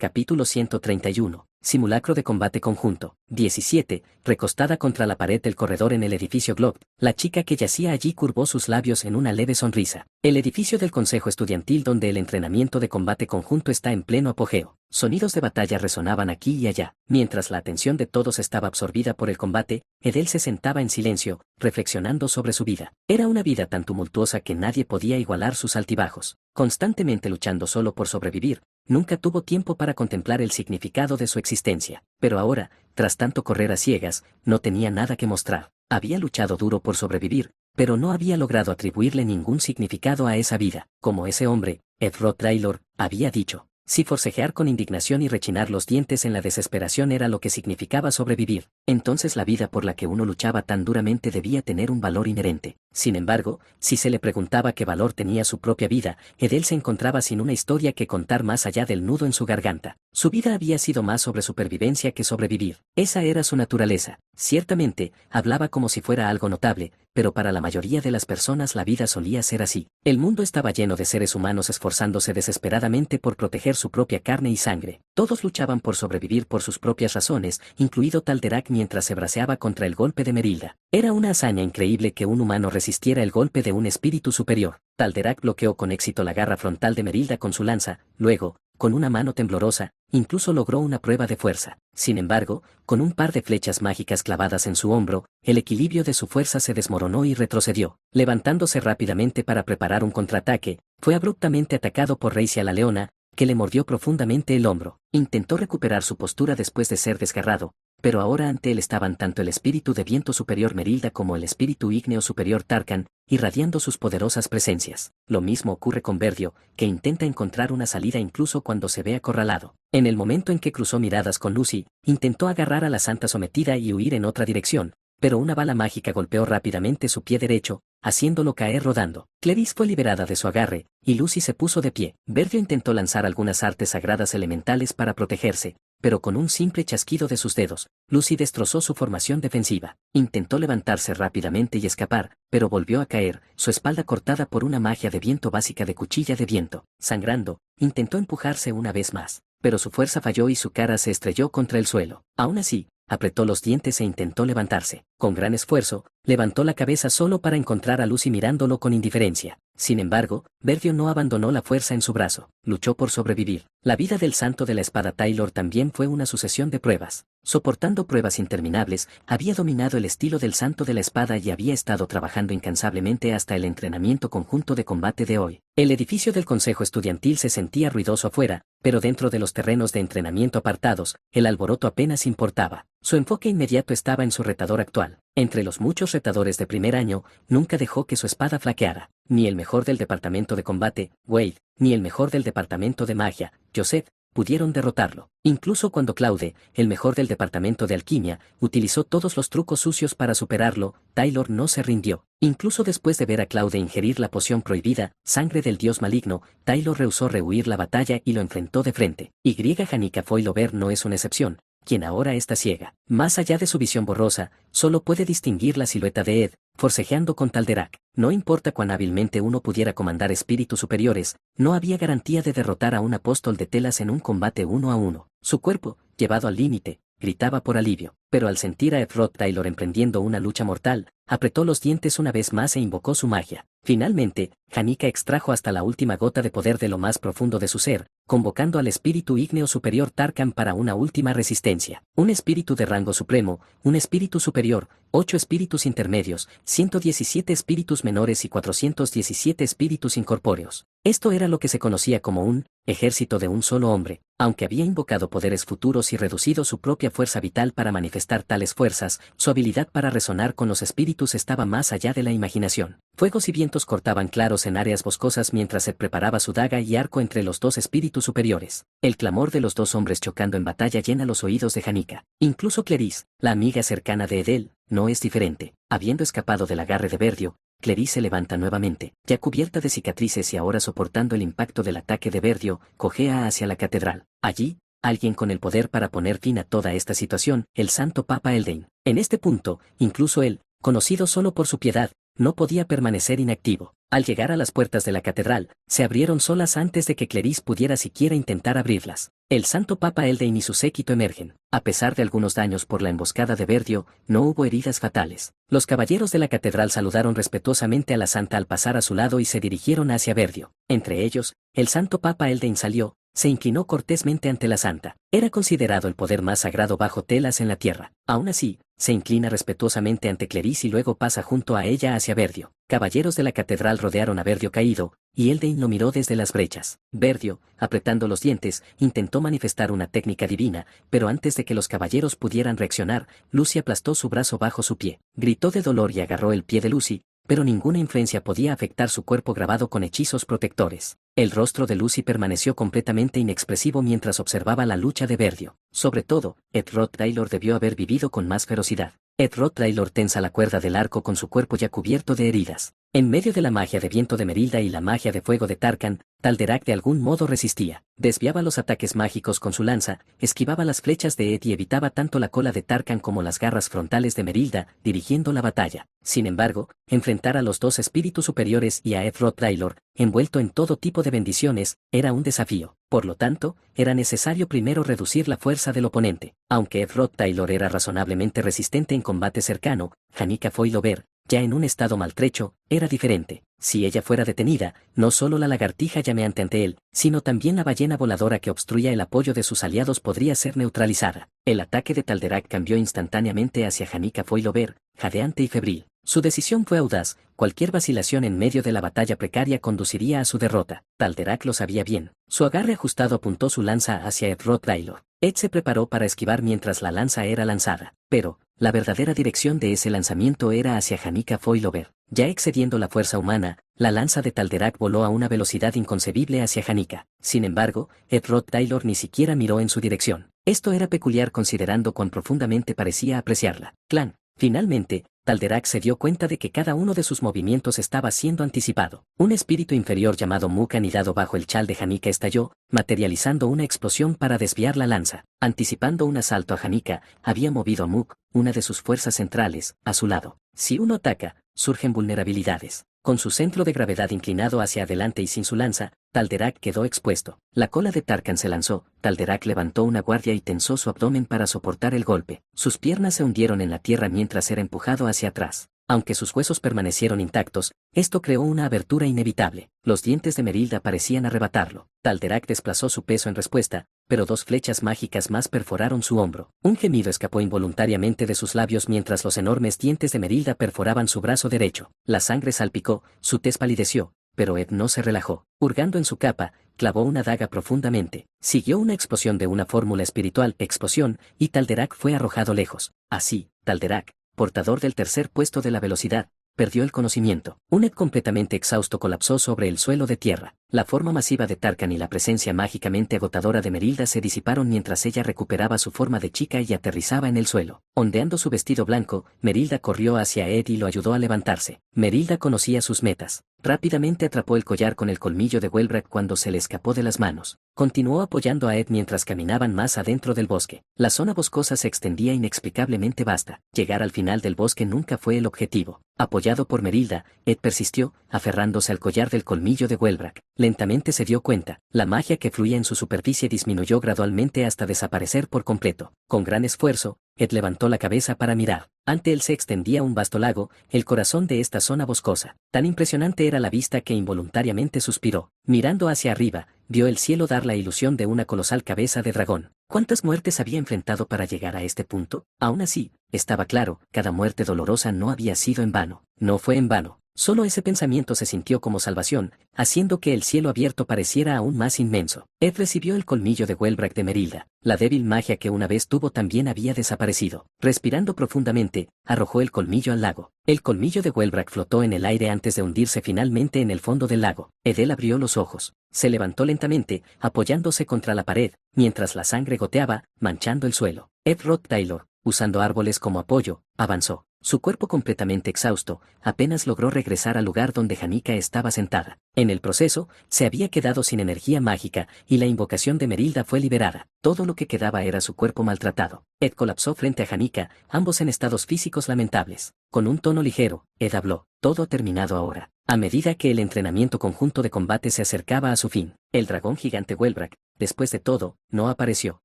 Capítulo 131. Simulacro de combate conjunto. 17. Recostada contra la pared del corredor en el edificio Globe, la chica que yacía allí curvó sus labios en una leve sonrisa. El edificio del consejo estudiantil donde el entrenamiento de combate conjunto está en pleno apogeo. Sonidos de batalla resonaban aquí y allá. Mientras la atención de todos estaba absorbida por el combate, Edel se sentaba en silencio, reflexionando sobre su vida. Era una vida tan tumultuosa que nadie podía igualar sus altibajos. Constantemente luchando solo por sobrevivir, nunca tuvo tiempo para contemplar el significado de su existencia. Pero ahora, tras tanto correr a ciegas, no tenía nada que mostrar. Había luchado duro por sobrevivir, pero no había logrado atribuirle ningún significado a esa vida. Como ese hombre, Ed Taylor, había dicho. Si forcejear con indignación y rechinar los dientes en la desesperación era lo que significaba sobrevivir, entonces la vida por la que uno luchaba tan duramente debía tener un valor inherente. Sin embargo, si se le preguntaba qué valor tenía su propia vida, Edel se encontraba sin una historia que contar más allá del nudo en su garganta. Su vida había sido más sobre supervivencia que sobrevivir. Esa era su naturaleza. Ciertamente, hablaba como si fuera algo notable, pero para la mayoría de las personas la vida solía ser así. El mundo estaba lleno de seres humanos esforzándose desesperadamente por proteger su propia carne y sangre. Todos luchaban por sobrevivir por sus propias razones, incluido Talderak mientras se braceaba contra el golpe de Merilda. Era una hazaña increíble que un humano resistiera el golpe de un espíritu superior. Talderak bloqueó con éxito la garra frontal de Merilda con su lanza, luego, con una mano temblorosa, incluso logró una prueba de fuerza. Sin embargo, con un par de flechas mágicas clavadas en su hombro, el equilibrio de su fuerza se desmoronó y retrocedió. Levantándose rápidamente para preparar un contraataque, fue abruptamente atacado por Reisia la leona, que le mordió profundamente el hombro. Intentó recuperar su postura después de ser desgarrado, pero ahora ante él estaban tanto el espíritu de viento superior Merilda como el espíritu ígneo superior Tarkan, irradiando sus poderosas presencias. Lo mismo ocurre con Verdio, que intenta encontrar una salida incluso cuando se ve acorralado. En el momento en que cruzó miradas con Lucy, intentó agarrar a la santa sometida y huir en otra dirección, pero una bala mágica golpeó rápidamente su pie derecho, haciéndolo caer rodando. Cleris fue liberada de su agarre, y Lucy se puso de pie. Verdio intentó lanzar algunas artes sagradas elementales para protegerse, pero con un simple chasquido de sus dedos, Lucy destrozó su formación defensiva. Intentó levantarse rápidamente y escapar, pero volvió a caer, su espalda cortada por una magia de viento básica de cuchilla de viento. Sangrando, intentó empujarse una vez más, pero su fuerza falló y su cara se estrelló contra el suelo. Aún así, apretó los dientes e intentó levantarse. Con gran esfuerzo, levantó la cabeza solo para encontrar a Lucy mirándolo con indiferencia. Sin embargo, Verdio no abandonó la fuerza en su brazo. Luchó por sobrevivir. La vida del santo de la espada Taylor también fue una sucesión de pruebas. Soportando pruebas interminables, había dominado el estilo del santo de la espada y había estado trabajando incansablemente hasta el entrenamiento conjunto de combate de hoy. El edificio del consejo estudiantil se sentía ruidoso afuera, pero dentro de los terrenos de entrenamiento apartados, el alboroto apenas importaba. Su enfoque inmediato estaba en su retador actual. Entre los muchos retadores de primer año, nunca dejó que su espada flaqueara. Ni el mejor del departamento de combate, Wade, ni el mejor del departamento de magia, Joseph, pudieron derrotarlo. Incluso cuando Claude, el mejor del departamento de alquimia, utilizó todos los trucos sucios para superarlo, Taylor no se rindió. Incluso después de ver a Claude ingerir la poción prohibida, sangre del dios maligno, Taylor rehusó rehuir la batalla y lo enfrentó de frente. Janica Foilover no es una excepción, quien ahora está ciega. Más allá de su visión borrosa, solo puede distinguir la silueta de Ed, forcejeando con Talderak. No importa cuán hábilmente uno pudiera comandar espíritus superiores, no había garantía de derrotar a un apóstol de telas en un combate 1 a 1. Su cuerpo, llevado al límite, gritaba por alivio, pero al sentir a Ed Taylor emprendiendo una lucha mortal, apretó los dientes una vez más e invocó su magia. Finalmente, Janica extrajo hasta la última gota de poder de lo más profundo de su ser, convocando al espíritu ígneo superior Tarkan para una última resistencia. Un espíritu de rango supremo, un espíritu superior, 8 espíritus intermedios, 117 espíritus menores y 417 espíritus incorpóreos. Esto era lo que se conocía como un ejército de un solo hombre. Aunque había invocado poderes futuros y reducido su propia fuerza vital para manifestar tales fuerzas, su habilidad para resonar con los espíritus estaba más allá de la imaginación. Fuegos y vientos cortaban claros en áreas boscosas mientras se preparaba su daga y arco entre los dos espíritus superiores. El clamor de los dos hombres chocando en batalla llena los oídos de Janica. Incluso Cleris, la amiga cercana de Edel, no es diferente. Habiendo escapado del agarre de Verdio, Cleris se levanta nuevamente, ya cubierta de cicatrices y ahora soportando el impacto del ataque de Verdio, cojea hacia la catedral. Allí, alguien con el poder para poner fin a toda esta situación, el santo Papa Eldain. En este punto, incluso él, conocido solo por su piedad, no podía permanecer inactivo. Al llegar a las puertas de la catedral, se abrieron solas antes de que Cleris pudiera siquiera intentar abrirlas. El santo Papa Eldain y su séquito emergen. A pesar de algunos daños por la emboscada de Verdio, no hubo heridas fatales. Los caballeros de la catedral saludaron respetuosamente a la santa al pasar a su lado y se dirigieron hacia Verdio. Entre ellos, el santo Papa Eldain salió, se inclinó cortésmente ante la santa. Era considerado el poder más sagrado bajo telas en la tierra. Aún así, se inclina respetuosamente ante Cleris y luego pasa junto a ella hacia Verdio. Caballeros de la catedral rodearon a Verdio caído, y Eldain lo miró desde las brechas. Verdio, apretando los dientes, intentó manifestar una técnica divina, pero antes de que los caballeros pudieran reaccionar, Lucy aplastó su brazo bajo su pie. Gritó de dolor y agarró el pie de Lucy, pero ninguna influencia podía afectar su cuerpo grabado con hechizos protectores. El rostro de Lucy permaneció completamente inexpresivo mientras observaba la lucha de Verdio. Sobre todo, Ed Rottweiler debió haber vivido con más ferocidad. Ed Rottweiler tensa la cuerda del arco con su cuerpo ya cubierto de heridas. En medio de la magia de viento de Merilda y la magia de fuego de Tarkan, Talderak de algún modo resistía. Desviaba los ataques mágicos con su lanza, esquivaba las flechas de Ed y evitaba tanto la cola de Tarkan como las garras frontales de Merilda, dirigiendo la batalla. Sin embargo, enfrentar a los dos espíritus superiores y a Ed Rottweiler, envuelto en todo tipo de bendiciones, era un desafío. Por lo tanto, era necesario primero reducir la fuerza del oponente. Aunque Ed Rottweiler era razonablemente resistente en combate cercano, Janica Foilover, ya en un estado maltrecho, era diferente. Si ella fuera detenida, no solo la lagartija llameante ante él, sino también la ballena voladora que obstruía el apoyo de sus aliados podría ser neutralizada. El ataque de Talderak cambió instantáneamente hacia Janica Foilover, jadeante y febril. Su decisión fue audaz, cualquier vacilación en medio de la batalla precaria conduciría a su derrota. Talderak lo sabía bien. Su agarre ajustado apuntó su lanza hacia Ed Rottweiler. Ed se preparó para esquivar mientras la lanza era lanzada, pero la verdadera dirección de ese lanzamiento era hacia Janica Foilover. Ya excediendo la fuerza humana, la lanza de Talderak voló a una velocidad inconcebible hacia Janica. Sin embargo, Ed Rottweiler ni siquiera miró en su dirección. Esto era peculiar considerando cuán profundamente parecía apreciarla. Clan. Finalmente, Talderak se dio cuenta de que cada uno de sus movimientos estaba siendo anticipado. Un espíritu inferior llamado Muk anidado bajo el chal de Janica estalló, materializando una explosión para desviar la lanza. Anticipando un asalto a Janica, había movido a Muk, una de sus fuerzas centrales, a su lado. Si uno ataca, surgen vulnerabilidades. Con su centro de gravedad inclinado hacia adelante y sin su lanza, Talderak quedó expuesto. La cola de Tarkan se lanzó, Talderak levantó una guardia y tensó su abdomen para soportar el golpe. Sus piernas se hundieron en la tierra mientras era empujado hacia atrás. Aunque sus huesos permanecieron intactos, esto creó una abertura inevitable. Los dientes de Merilda parecían arrebatarlo. Talderak desplazó su peso en respuesta, pero dos flechas mágicas más perforaron su hombro. Un gemido escapó involuntariamente de sus labios mientras los enormes dientes de Merilda perforaban su brazo derecho. La sangre salpicó, su tez palideció, pero Ed no se relajó. Hurgando en su capa, clavó una daga profundamente. Siguió una explosión de una fórmula espiritual, explosión, y Talderak fue arrojado lejos. Así, Talderak, portador del tercer puesto de la velocidad, perdió el conocimiento. Un Ed completamente exhausto colapsó sobre el suelo de tierra. La forma masiva de Tarkan y la presencia mágicamente agotadora de Merilda se disiparon mientras ella recuperaba su forma de chica y aterrizaba en el suelo. Ondeando su vestido blanco, Merilda corrió hacia Ed y lo ayudó a levantarse. Merilda conocía sus metas. Rápidamente atrapó el collar con el colmillo de Welbrak cuando se le escapó de las manos. Continuó apoyando a Ed mientras caminaban más adentro del bosque. La zona boscosa se extendía inexplicablemente vasta. Llegar al final del bosque nunca fue el objetivo. Apoyado por Merilda, Ed persistió, aferrándose al collar del colmillo de Welbrak. Lentamente se dio cuenta, la magia que fluía en su superficie disminuyó gradualmente hasta desaparecer por completo. Con gran esfuerzo, Ed levantó la cabeza para mirar. Ante él se extendía un vasto lago, el corazón de esta zona boscosa. Tan impresionante era la vista que involuntariamente suspiró. Mirando hacia arriba, vio el cielo dar la ilusión de una colosal cabeza de dragón. ¿Cuántas muertes había enfrentado para llegar a este punto? Aún así, estaba claro, cada muerte dolorosa no había sido en vano. No fue en vano. Solo ese pensamiento se sintió como salvación, haciendo que el cielo abierto pareciera aún más inmenso. Ed recibió el colmillo de Welbrak de Merilda. La débil magia que una vez tuvo también había desaparecido. Respirando profundamente, arrojó el colmillo al lago. El colmillo de Welbrak flotó en el aire antes de hundirse finalmente en el fondo del lago. Edel abrió los ojos. Se levantó lentamente, apoyándose contra la pared, mientras la sangre goteaba, manchando el suelo. Ed Rottweiler, usando árboles como apoyo, avanzó. Su cuerpo completamente exhausto, apenas logró regresar al lugar donde Janica estaba sentada. En el proceso, se había quedado sin energía mágica, y la invocación de Merilda fue liberada. Todo lo que quedaba era su cuerpo maltratado. Ed colapsó frente a Janica, ambos en estados físicos lamentables. Con un tono ligero, Ed habló: todo ha terminado ahora. A medida que el entrenamiento conjunto de combate se acercaba a su fin, el dragón gigante Wellbrack, después de todo, no apareció.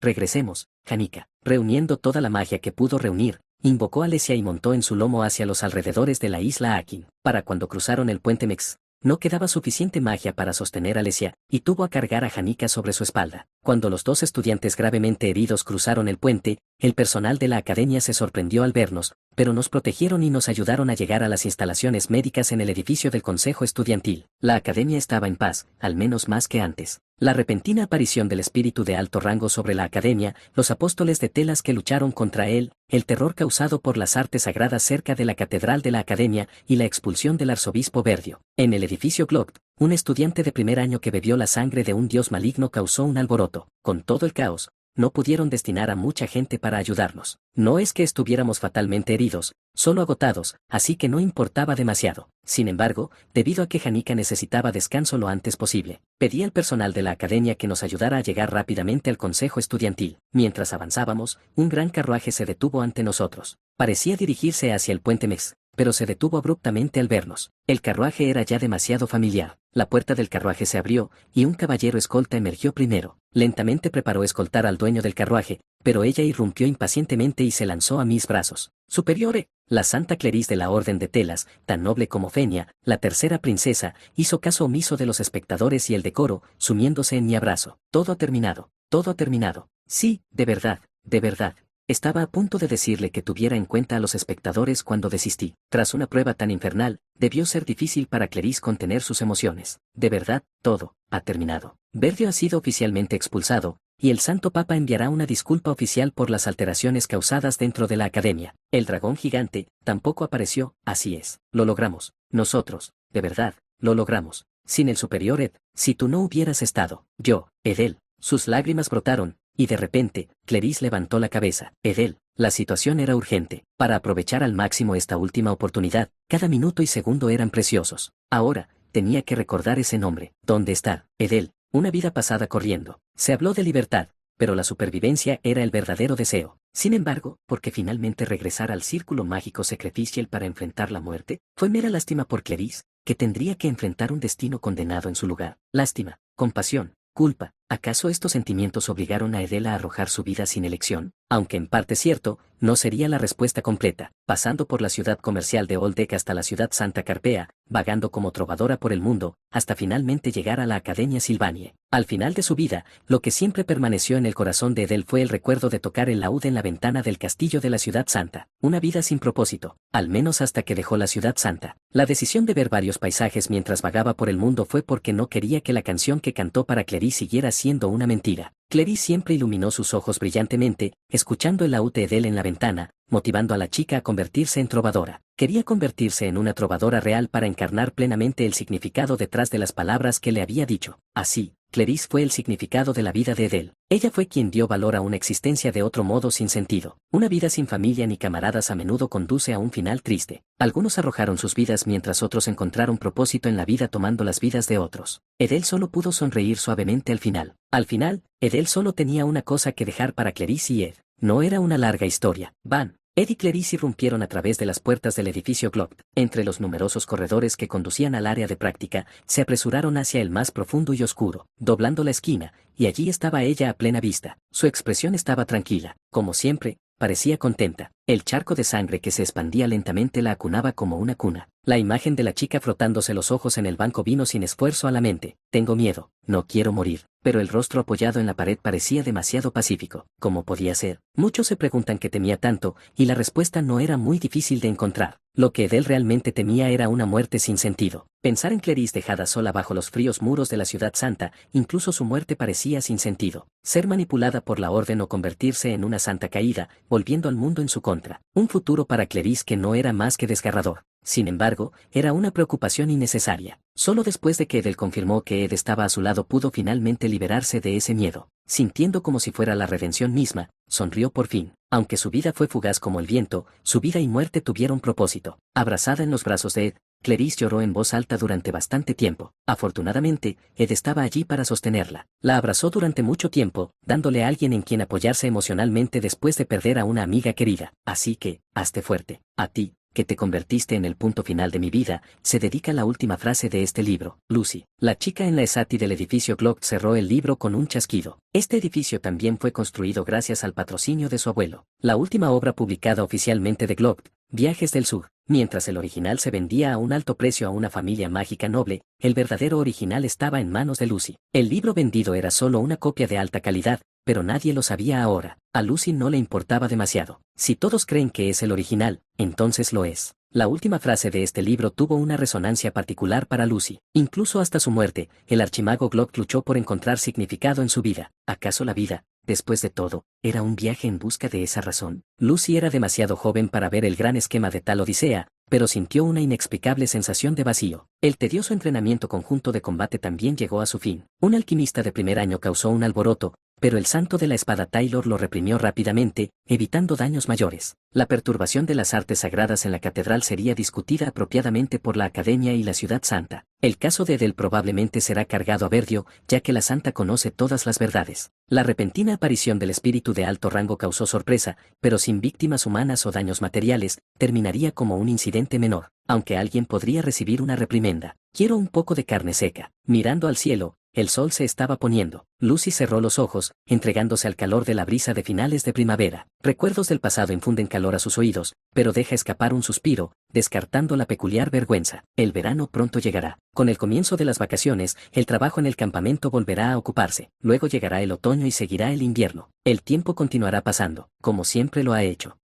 Regresemos, Janica. Reuniendo toda la magia que pudo reunir, invocó a Alesia y montó en su lomo hacia los alrededores de la isla Akin. Para cuando cruzaron el puente Mex, no quedaba suficiente magia para sostener a Alesia, y tuvo a cargar a Janica sobre su espalda. Cuando los dos estudiantes gravemente heridos cruzaron el puente, el personal de la academia se sorprendió al vernos, pero nos protegieron y nos ayudaron a llegar a las instalaciones médicas en el edificio del Consejo Estudiantil. La academia estaba en paz, al menos más que antes. La repentina aparición del espíritu de alto rango sobre la academia, los apóstoles de telas que lucharon contra él, el terror causado por las artes sagradas cerca de la catedral de la academia y la expulsión del arzobispo Verdio. En el edificio Glock, un estudiante de primer año que bebió la sangre de un dios maligno causó un alboroto. Con todo el caos, no pudieron destinar a mucha gente para ayudarnos. No es que estuviéramos fatalmente heridos, solo agotados, así que no importaba demasiado. Sin embargo, debido a que Janica necesitaba descanso lo antes posible, pedí al personal de la academia que nos ayudara a llegar rápidamente al consejo estudiantil. Mientras avanzábamos, un gran carruaje se detuvo ante nosotros. Parecía dirigirse hacia el puente Mex, pero se detuvo abruptamente al vernos. El carruaje era ya demasiado familiar. La puerta del carruaje se abrió, y un caballero escolta emergió primero. Lentamente preparó escoltar al dueño del carruaje, pero ella irrumpió impacientemente y se lanzó a mis brazos. Superiore, la Santa Cleris de la Orden de Telas, tan noble como Fenia, la tercera princesa, hizo caso omiso de los espectadores y el decoro, sumiéndose en mi abrazo. Todo ha terminado, todo ha terminado. Sí, de verdad, de verdad. Estaba a punto de decirle que tuviera en cuenta a los espectadores cuando desistí. Tras una prueba tan infernal, debió ser difícil para Cleris contener sus emociones. De verdad, todo ha terminado. Verdio ha sido oficialmente expulsado, y el Santo Papa enviará una disculpa oficial por las alteraciones causadas dentro de la academia. El dragón gigante tampoco apareció. Así es, lo logramos. Nosotros, de verdad, lo logramos. Sin el superior Ed, si tú no hubieras estado, yo, Edel. Sus lágrimas brotaron, y de repente, Cleris levantó la cabeza. Edel, la situación era urgente. Para aprovechar al máximo esta última oportunidad, cada minuto y segundo eran preciosos. Ahora, tenía que recordar ese nombre. ¿Dónde está? Edel, una vida pasada corriendo. Se habló de libertad, pero la supervivencia era el verdadero deseo. Sin embargo, porque finalmente regresar al círculo mágico Secreticiel para enfrentar la muerte, fue mera lástima por Cleris, que tendría que enfrentar un destino condenado en su lugar. Lástima, compasión, culpa. ¿Acaso estos sentimientos obligaron a Edel a arrojar su vida sin elección? Aunque en parte cierto, no sería la respuesta completa. Pasando por la ciudad comercial de Oldec hasta la ciudad Santa Carpea, vagando como trovadora por el mundo, hasta finalmente llegar a la Academia Silvanie. Al final de su vida, lo que siempre permaneció en el corazón de Edel fue el recuerdo de tocar el laúd en la ventana del castillo de la ciudad santa. Una vida sin propósito, al menos hasta que dejó la ciudad santa. La decisión de ver varios paisajes mientras vagaba por el mundo fue porque no quería que la canción que cantó para Cleris siguiera siendo una mentira. Cleris siempre iluminó sus ojos brillantemente, escuchando el laúd de Edel en la ventana, motivando a la chica a convertirse en trovadora. Quería convertirse en una trovadora real para encarnar plenamente el significado detrás de las palabras que le había dicho. Así, Cleris fue el significado de la vida de Edel. Ella fue quien dio valor a una existencia de otro modo sin sentido. Una vida sin familia ni camaradas a menudo conduce a un final triste. Algunos arrojaron sus vidas mientras otros encontraron propósito en la vida tomando las vidas de otros. Edel solo pudo sonreír suavemente al final. Al final, Edel solo tenía una cosa que dejar para Cleris y Ed. No era una larga historia. Van. Ed y Cleris irrumpieron a través de las puertas del edificio Glock. Entre los numerosos corredores que conducían al área de práctica, se apresuraron hacia el más profundo y oscuro, doblando la esquina, y allí estaba ella a plena vista. Su expresión estaba tranquila, como siempre, parecía contenta. El charco de sangre que se expandía lentamente la acunaba como una cuna. La imagen de la chica frotándose los ojos en el banco vino sin esfuerzo a la mente. Tengo miedo, no quiero morir. Pero el rostro apoyado en la pared parecía demasiado pacífico. ¿Cómo podía ser? Muchos se preguntan qué temía tanto, y la respuesta no era muy difícil de encontrar. Lo que Edel realmente temía era una muerte sin sentido. Pensar en Cleris dejada sola bajo los fríos muros de la ciudad santa, incluso su muerte parecía sin sentido. Ser manipulada por la orden o convertirse en una santa caída, volviendo al mundo en su contra. Un futuro para Cleris que no era más que desgarrador. Sin embargo, era una preocupación innecesaria. Solo después de que Edel confirmó que Ed estaba a su lado pudo finalmente liberarse de ese miedo. sintiendo como si fuera la redención misma, sonrió por fin. Aunque su vida fue fugaz como el viento, su vida y muerte tuvieron propósito. Abrazada en los brazos de Ed, Clarice lloró en voz alta durante bastante tiempo. Afortunadamente, Ed estaba allí para sostenerla. La abrazó durante mucho tiempo, dándole a alguien en quien apoyarse emocionalmente después de perder a una amiga querida. Así que, hazte fuerte. A ti, que te convertiste en el punto final de mi vida, se dedica la última frase de este libro. Lucy, la chica en la ESATI del edificio Glock cerró el libro con un chasquido. Este edificio también fue construido gracias al patrocinio de su abuelo. La última obra publicada oficialmente de Glock, Viajes del Sur. Mientras el original se vendía a un alto precio a una familia mágica noble, el verdadero original estaba en manos de Lucy. El libro vendido era solo una copia de alta calidad, pero nadie lo sabía ahora. A Lucy no le importaba demasiado. Si todos creen que es el original, entonces lo es. La última frase de este libro tuvo una resonancia particular para Lucy. Incluso hasta su muerte, el archimago Glock luchó por encontrar significado en su vida. ¿Acaso la vida, después de todo, era un viaje en busca de esa razón? Lucy era demasiado joven para ver el gran esquema de tal odisea, pero sintió una inexplicable sensación de vacío. El tedioso entrenamiento conjunto de combate también llegó a su fin. Un alquimista de primer año causó un alboroto, pero el santo de la espada Taylor lo reprimió rápidamente, evitando daños mayores. La perturbación de las artes sagradas en la catedral sería discutida apropiadamente por la Academia y la Ciudad Santa. El caso de Edel probablemente será cargado a Verdio, ya que la Santa conoce todas las verdades. La repentina aparición del espíritu de alto rango causó sorpresa, pero sin víctimas humanas o daños materiales, terminaría como un incidente menor, aunque alguien podría recibir una reprimenda. Quiero un poco de carne seca. Mirando al cielo, el sol se estaba poniendo. Lucy cerró los ojos, entregándose al calor de la brisa de finales de primavera. Recuerdos del pasado infunden calor a sus oídos, pero deja escapar un suspiro, descartando la peculiar vergüenza. El verano pronto llegará. Con el comienzo de las vacaciones, el trabajo en el campamento volverá a ocuparse. Luego llegará el otoño y seguirá el invierno. El tiempo continuará pasando, como siempre lo ha hecho.